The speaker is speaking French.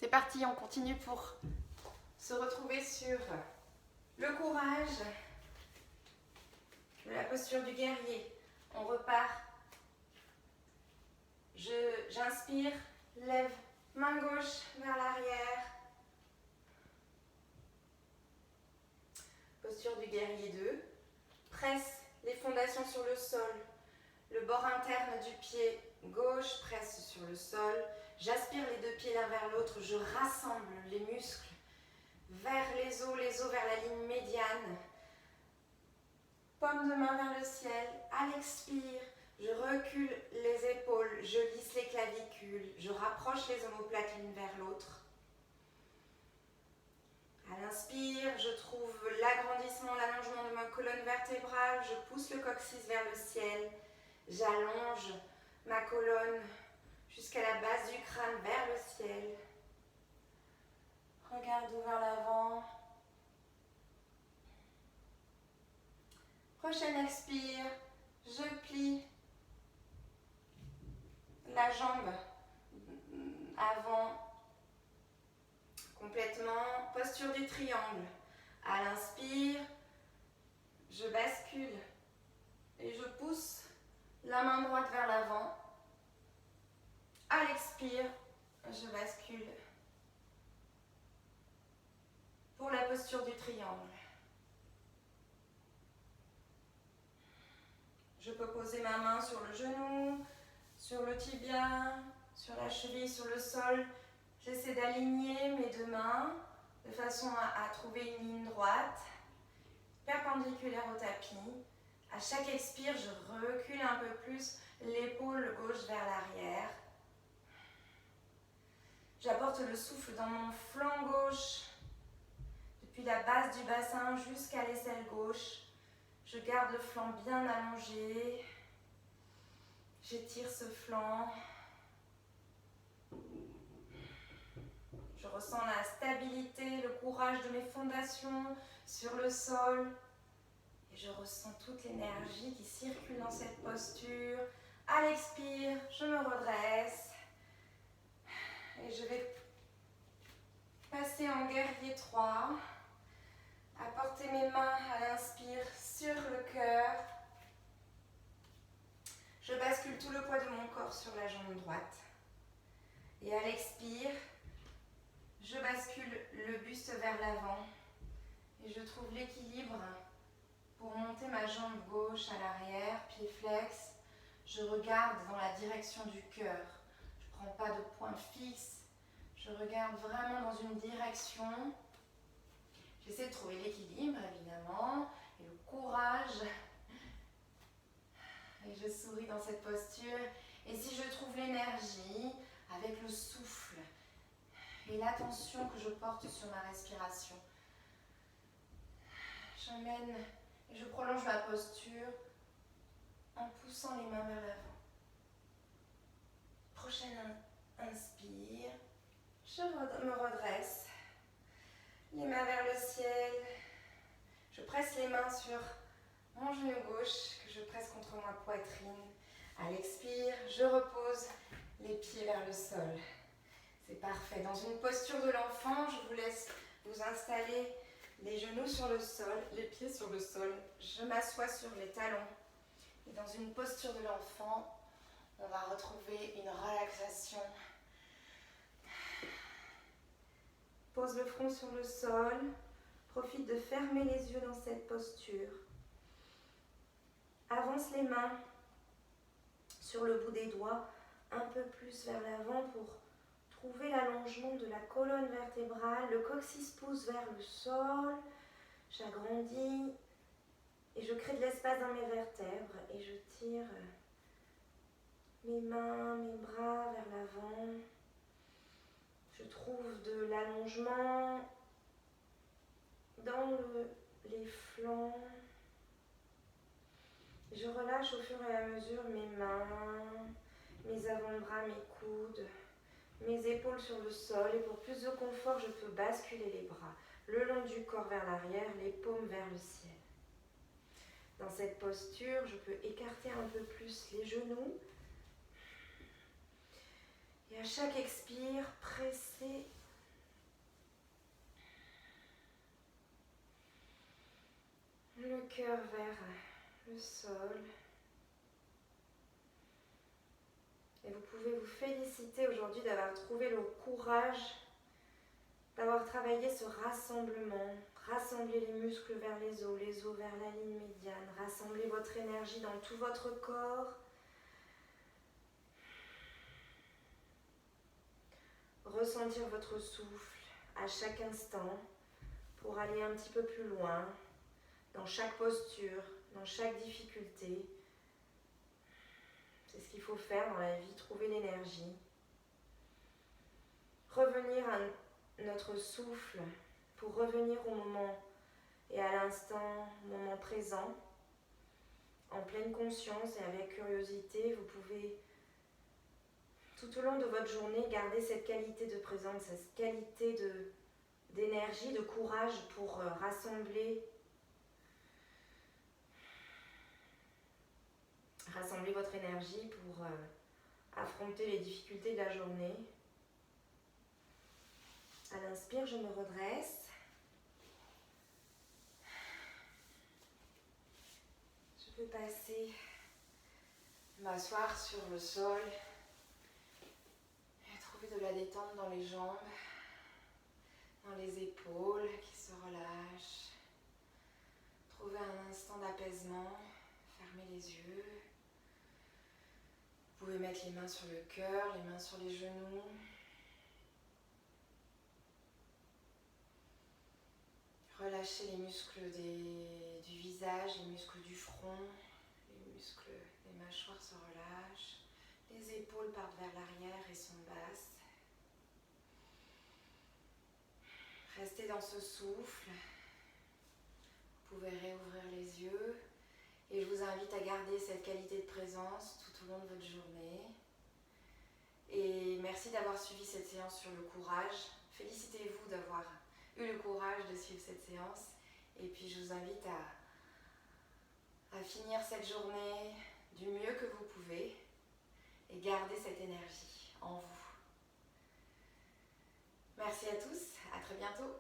C'est parti, on continue pour se retrouver sur le courage de la posture du guerrier. On repart. J'inspire, lève main gauche vers l'arrière. Posture du guerrier 2. Presse les fondations sur le sol. Le bord interne du pied gauche presse sur le sol. J'aspire les deux pieds l'un vers l'autre. Je rassemble les muscles vers les os vers la ligne médiane. Paume de main vers le ciel. À l'expire, je recule les épaules. Je lisse les clavicules. Je rapproche les omoplates l'une vers l'autre. À l'inspire, je trouve l'agrandissement, l'allongement de ma colonne vertébrale. Je pousse le coccyx vers le ciel. J'allonge ma colonne jusqu'à la base du crâne vers le ciel. Regard doux vers l'avant. Prochaine expire, je plie la jambe avant complètement. Posture du triangle. À l'inspire, je bascule et je pousse la main droite vers l'avant. À l'expire, je bascule pour la posture du triangle. Je peux poser ma main sur le genou, sur le tibia, sur la cheville, sur le sol. J'essaie d'aligner mes deux mains de façon à trouver une ligne droite, perpendiculaire au tapis. À chaque expire, je recule un peu plus l'épaule gauche vers l'arrière. J'apporte le souffle dans mon flanc gauche, depuis la base du bassin jusqu'à l'aisselle gauche. Je garde le flanc bien allongé. J'étire ce flanc. Je ressens la stabilité, le courage de mes fondations sur le sol. Et je ressens toute l'énergie qui circule dans cette posture. À l'expire, je me redresse. Et je vais passer en guerrier 3. Apporter mes mains à l'inspire sur le cœur. Je bascule tout le poids de mon corps sur la jambe droite. Et à l'expire, je bascule le buste vers l'avant. Et je trouve l'équilibre pour monter ma jambe gauche à l'arrière, pied flex. Je regarde dans la direction du cœur. Je ne prends pas de point fixe. Je regarde vraiment dans une direction. J'essaie de trouver l'équilibre, évidemment, et le courage. Et je souris dans cette posture. Et si je trouve l'énergie, avec le souffle et l'attention que je porte sur ma respiration, j'emmène et je prolonge ma posture en poussant les mains vers l'avant. Prochaine inspire, je me redresse. Les mains vers le ciel. Je presse les mains sur mon genou gauche que je presse contre ma poitrine. À l'expire, je repose les pieds vers le sol. C'est parfait. Dans une posture de l'enfant, je vous laisse vous installer les genoux sur le sol, les pieds sur le sol. Je m'assois sur les talons. Et dans une posture de l'enfant, on va retrouver une relaxation. Pose le front sur le sol. Profite de fermer les yeux dans cette posture. Avance les mains sur le bout des doigts, un peu plus vers l'avant pour trouver l'allongement de la colonne vertébrale. Le coccyx pousse vers le sol. J'agrandis et je crée de l'espace dans mes vertèbres et je tire mes mains, mes bras vers l'avant. Je trouve de l'allongement dans les flancs. Je relâche au fur et à mesure mes mains, mes avant-bras, mes coudes, mes épaules sur le sol. Et pour plus de confort, je peux basculer les bras le long du corps vers l'arrière, les paumes vers le ciel. Dans cette posture, je peux écarter un peu plus les genoux. Et à chaque expire, presser le cœur vers le sol. Et vous pouvez vous féliciter aujourd'hui d'avoir trouvé le courage d'avoir travaillé ce rassemblement. Rassembler les muscles vers les os vers la ligne médiane. Rassembler votre énergie dans tout votre corps. Ressentir votre souffle à chaque instant pour aller un petit peu plus loin dans chaque posture, dans chaque difficulté. C'est ce qu'il faut faire dans la vie, trouver l'énergie. Revenir à notre souffle pour revenir au moment et à l'instant, au moment présent, en pleine conscience et avec curiosité. Vous pouvez tout au long de votre journée garder cette qualité de présence, cette qualité d'énergie, de courage pour rassembler votre énergie pour affronter les difficultés de la journée. À l'inspire, je me redresse. Je peux passer, m'asseoir sur le sol et trouver de la détente dans les jambes, dans les épaules qui se relâchent. Trouver un instant d'apaisement, fermer les yeux. Vous pouvez mettre les mains sur le cœur, les mains sur les genoux. Relâchez les muscles du visage, les muscles du front, les muscles des mâchoires se relâchent. Les épaules partent vers l'arrière et sont basses. Restez dans ce souffle. Vous pouvez réouvrir les yeux. Et je vous invite à garder cette qualité de présence tout au long de votre journée. Et merci d'avoir suivi cette séance sur le courage. Félicitez-vous d'avoir eu le courage de suivre cette séance. Et puis je vous invite à finir cette journée du mieux que vous pouvez et garder cette énergie en vous. Merci à tous, à très bientôt.